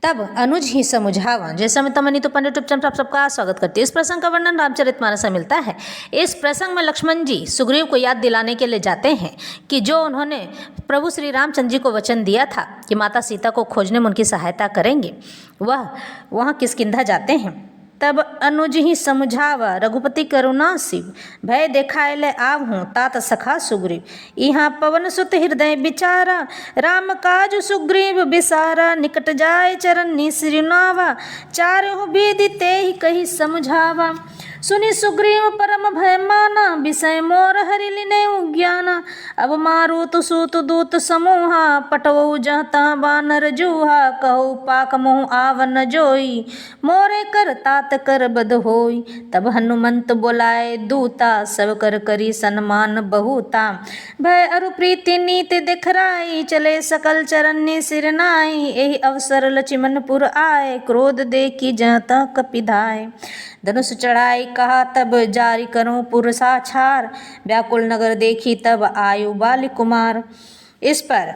तब अनुज ही समुझावा। जैसा मैं तमनी तो पंडित चंद्र आप सबका स्वागत करती हूँ। इस प्रसंग का वर्णन रामचरितमानस में मिलता है। इस प्रसंग में लक्ष्मण जी सुग्रीव को याद दिलाने के लिए जाते हैं कि जो उन्होंने प्रभु श्री रामचंद्र जी को वचन दिया था कि माता सीता को खोजने में उनकी सहायता करेंगे, वह वहाँ किष्किंधा जाते हैं। तब अनुज ही समुझावा रघुपति करुणा शिव, भय देखाय ले आवहूँ तात सखा सुग्रीव। यहाँ पवन सुत हृदय बिचारा, राम काज सुग्रीव बिसारा। निकट जाय चरनी सिरनावा, चारहु विधि ते ही कही समझावा। सुनि सुग्रीव परम भय माना, विषय मोर हरि लिनेउ ज्ञाना। अब मारुत सूत दूत समूहा, पटवऊ जहता बानर जूहा। कहु पाक मोह आवन जोई, मोरे कर तात कर बद होई। तब हनुमंत बोलाए दूता, सब कर करी सन्मान बहुता। भय अरु प्रीति नीति दिखराई, चले सकल चरन्नी सिरनाई। एहि अवसर लक्ष्मणपुर आए, क्रोध देखी जहता कपिधाय। धनुष चढ़ाई कहा तब जारी करूं पुर साछार, व्याकुल नगर देखी तब आयु बाली कुमार। इस पर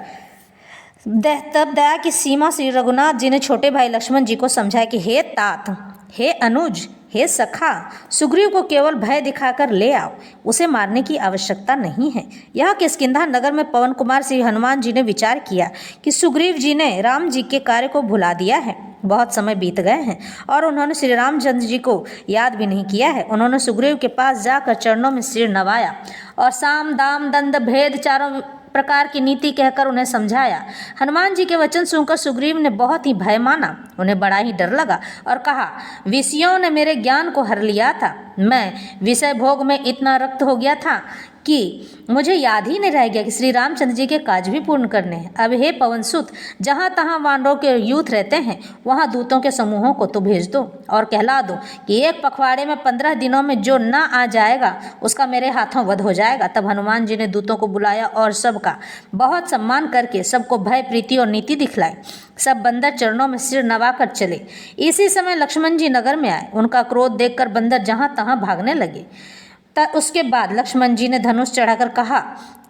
तब दया की सीमा श्री रघुनाथ जी ने छोटे भाई लक्ष्मण जी को समझाया कि हे तात, हे अनुज, हे सखा, सुग्रीव को केवल भय दिखाकर ले आओ, उसे मारने की आवश्यकता नहीं है। यह किष्किंधा नगर में पवन कुमार श्री हनुमान जी ने विचार किया कि सुग्रीव जी ने राम जी के कार्य को भुला दिया है। बहुत समय बीत गए हैं और उन्होंने श्री रामचंद्र जी को याद भी नहीं किया है। उन्होंने सुग्रीव के पास जाकर चरणों में सिर नवाया और साम दाम दंड भेद चारों प्रकार की नीति कहकर उन्हें समझाया। हनुमान जी के वचन सुनकर सुग्रीव ने बहुत ही भय माना। उन्हें बड़ा ही डर लगा और कहा, विषयों ने मेरे ज्ञान को हर लिया था। मैं विषय भोग में इतना रक्त हो गया था कि मुझे याद ही नहीं रह गया कि श्री रामचंद्र जी के काज भी पूर्ण करने हैं। अब हे पवनसुत, जहाँ तहाँ वानरों के यूथ रहते हैं, वहाँ दूतों के समूहों को तो भेज दो और कहला दो कि एक पखवाड़े में 15 दिनों में जो ना आ जाएगा उसका मेरे हाथों वध हो जाएगा। तब हनुमान जी ने दूतों को बुलाया और सबका बहुत सम्मान करके सबको भय प्रीति और नीति दिखलाई। सब बंदर चरणों में सिर नवाकर चले। इसी समय लक्ष्मण जी नगर में आए। उनका क्रोध देखकर बंदर जहाँ तहाँ भागने लगे। उसके बाद लक्ष्मण जी ने धनुष चढ़ाकर कहा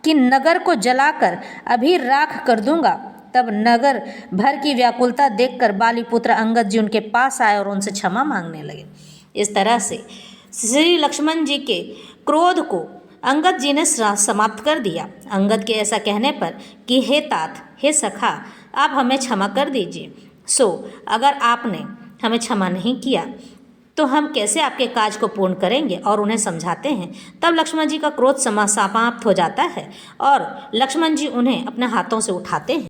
कि नगर को जलाकर अभी राख कर दूंगा। तब नगर भर की व्याकुलता देखकर बालीपुत्र अंगद जी उनके पास आए और उनसे क्षमा मांगने लगे। इस तरह से श्री लक्ष्मण जी के क्रोध को अंगद जी ने समाप्त कर दिया। अंगद के ऐसा कहने पर कि हे तात, हे सखा, आप हमें क्षमा कर दीजिए। सो अगर आपने हमें क्षमा नहीं किया तो हम कैसे आपके काज को पूर्ण करेंगे, और उन्हें समझाते हैं। तब लक्ष्मण जी का क्रोध समाप्त हो जाता है और लक्ष्मण जी उन्हें अपने हाथों से उठाते हैं।